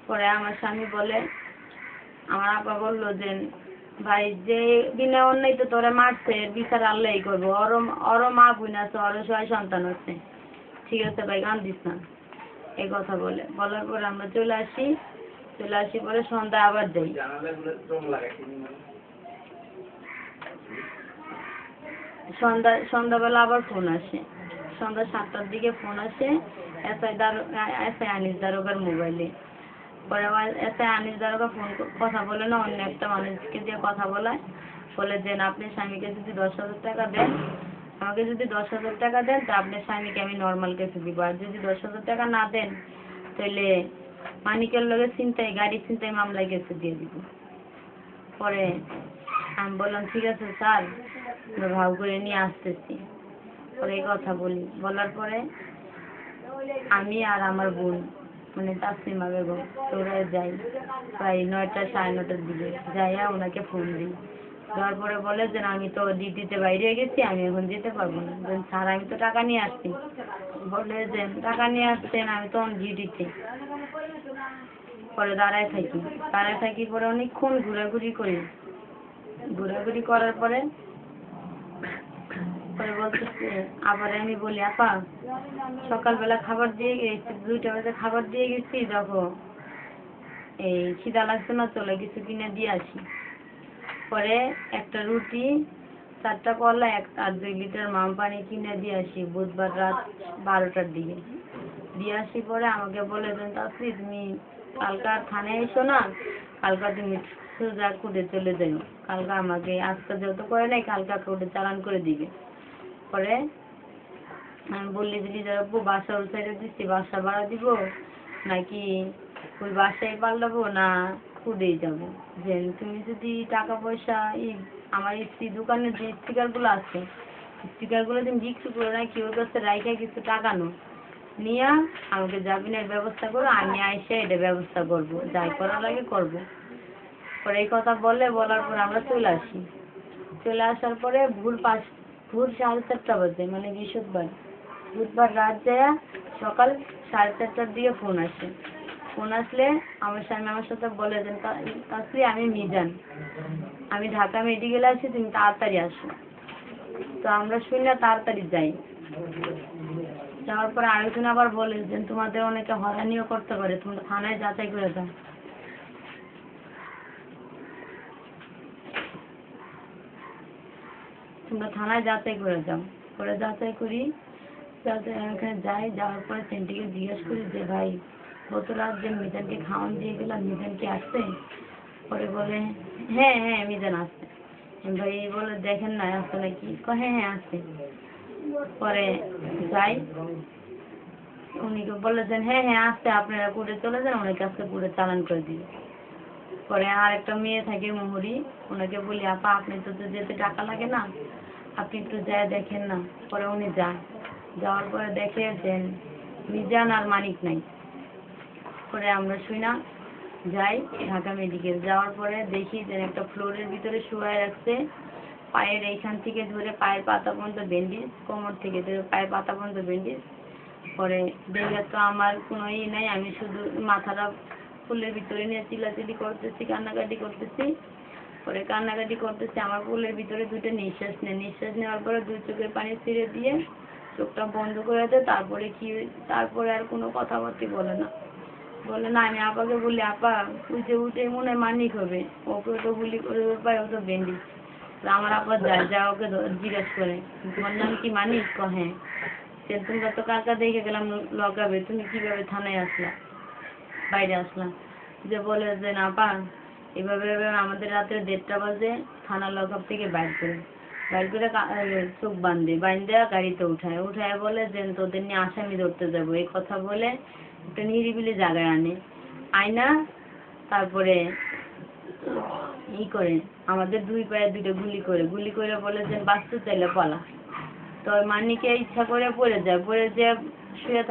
পরে আমার স্বামী বলে, আমার আপা বললো যে ভাই যে বিনা অন্যায় তো তোরা মারছে বিচার আল্লাহই করবো, ওরও মা বোন আছে, ওরও 6 সন্তান আছে, ঠিক আছে ভাই গান দিস না, এই কথা বলার পরে আমরা চলে আসি পরে সন্ধ্যা আবার যাই। সন্ধ্যাবেলা আবার ফোন আসে, সন্ধ্যা 7টার দিকে ফোন আসে এসআই আনিস দারোগার মোবাইলে। পরে আমার এসআই আনিস দারোগা কথা বলে না, অন্য একটা মানুষকে দিয়ে কথা বলায়, বলে যে আপনি স্বামীকে যদি 10,000 টাকা দেন, আমাকে যদি 10,000 টাকা দেন তা আপনার স্বামীকে আমি নর্মাল কেসে দিব, আর যদি 10,000 টাকা না দেন তাহলে মানিকের লগে গাড়ি ছিনতাই মামলায় কেসে দিয়ে দিব। পরে আমি বললাম ঠিক আছে স্যার, আমরা ভাব করে নিয়ে আসতেছি। পরে এই কথা বলার পরে আমি আর আমার বোন মানে তাসলিমা বেগম তোরা যাই প্রায় 9টা 9:30টার দিকে, যাইয়া ওনাকে ফোন দিই। দেওয়ার পরে বলে যে আমি তো ডিউটিতে বাইরে গেছি, আমি এখন যেতে পারবো না। স্যার আমি তো টাকা নিয়ে আসছি। বলে যে টাকা নিয়ে আসছেন, আমি তো ডিউটিতে। পরে দাঁড়ায় থাকি পরে অনেকক্ষণ ঘোরাঘুরি করার পরে বলতেছে, আবার আমি বলি আপা সকালবেলা খাবার দিয়ে গেছি, 2টা বাজে খাবার দিয়ে গেছি, দেখো এই খিদা লাগছে না, চলে কিছু কিনে দিয়ে আসি। পরে একটা রুটি, 4টা কলা আর 2 লিটার মাম পানি কিনে দিয়ে আসি বুধবার রাত 12টার দিকে দিয়ে আসি। পরে আমাকে বলে দেন তাসলি তুমি কালকে আর থানায় এসো না, কালকে তুমি সোজা কোর্টে চলে যাও, কালকে আমাকে আজকে যেহেতু করে নাই কালকে কোর্টে চালান করে দিবে। পরে আমি বললি দিদি যাবো বাসা ওই সাইডে দিচ্ছি, বাসা ভাড়া দিব নাকি ওই বাসায় পাল্টাবো না কোর্টেই যাবো, যে তুমি যদি টাকা পয়সা আমার স্ত্রী দোকানের যে স্টিকারগুলো আছে স্টিকারগুলো তুমি বিক্রি করে রাখি, ওর কাছে রাইখা কিছু টাকা নিয়ে আমাকে জামিনের ব্যবস্থা করো, আমি আইসে এটা ব্যবস্থা করবো, যাই করা লাগে করবো। পরে এই কথা বলার পর আমরা চলে আসার পরে ভোর 4:30 বাজে, মানে বুধবার রাত যায় সকাল 4:30টার দিকে ফোন আসলে আমার স্বামী আমার সাথে বলে দেন তাসলি আমি মিজান, আমি ঢাকা মেডিকেলে আছি, তুমি তাড়াতাড়ি আসো। তো আমরা শুনে তাড়াতাড়ি যাই। যাওয়ার পরে আরেকজন আবার বলে যে তোমাদের অনেকে হয়রানিও করতে পারে, তোমরা থানায় যাচাই করে যাও। পরে যাচাই করি, ওখানে যাওয়ার পরে সেন্টিকে জিজ্ঞেস করি যে ভাই গত রাত যে মিজানকে খাওয়ান দিয়ে গেলাম, মিজান কি আসছে? পরে বলে হ্যাঁ মিজান আসছে। ভাই বলে দেখেন না আসছে নাকি? হ্যাঁ আসছে। পরে যাই, উনি বলেছেন হ্যাঁ আসছে, আপনারা কোর্টে চলে যান, উনি কাছে কোর্টে চালান করে দিবে। পরে আর একটা মেয়ে থাকে মুহুরি, ওনাকে বলি আপা আপনি তো যেতে টাকা লাগে না, আপনি একটু যায় দেখেন না। পরে উনি যাওয়ার পরে দেখে যে মিজান আর মানিক নাই। পরে আমরা যাই ঢাকা মেডিকেল। যাওয়ার পরে দেখি যে একটা ফ্লোরের ভিতরে শুয়ে রাখছে, পায়ের এইখান থেকে ধরে পায়ের পাতা পর্যন্ত ব্যান্ডেজ, কোমর থেকে ধরে পায়ের পাতা পর্যন্ত ব্যান্ডেজ। পরে দেখে তো আমার কোনো নাই, আমি শুধু মাথাটা ফুলের ভিতরে নিয়ে চিল্লাচিল্লি করতেছি, কান্নাকাটি করতেছি। পরে কান্নাকাটি করতেছি, আমার ফুলের ভিতরে 2টা নিঃশ্বাস নেওয়ার পরে 2 চোখের পানি ছিঁড়ে দিয়ে চোখটা বন্ধ করে দেয়। তারপরে আর কোনো কথাবার্তা বলে না। আমি আপাকে বলি আপা ওই যে উঠে মনে হয় মানিক হবে, ওকে তো গুলি করে পায়, ও তো ব্যান্ডেজ। আমার আপা যা ওকে জিজ্ঞেস করে তোমার নাম কি মানিক? হ্যাঁ। তোমরা তো কালকা দেখে গেলাম লগাবে, তুমি কিভাবে থানায় বাইরে আসলাম? যে বলে যে না পা এভাবে আমাদের রাত্রে 1:30টা বাজে থানা লকআপ থেকে বাইর করে চোখ বাঁধে গাড়িতে উঠায় বলে যে তোদের নিয়ে আসামি ধরতে যাবো। এই কথা বলে একটা নিরিবিলি জায়গায় আয়না, তারপরে করে আমাদের 2 পায়ে 2টা গুলি করে বলে যে বাঁচতে চাইলে পালা। তো মানিকে ইচ্ছা করে পড়ে যায় শুয়ে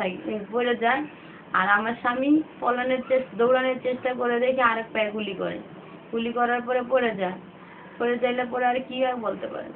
যায়। আর আমার স্বামী দৌড়ানোর চেষ্টা করে দেখে আরেক পায়ে গুলি করার পরে পড়ে যাইলে পরে আর কি আর বলতে পারে।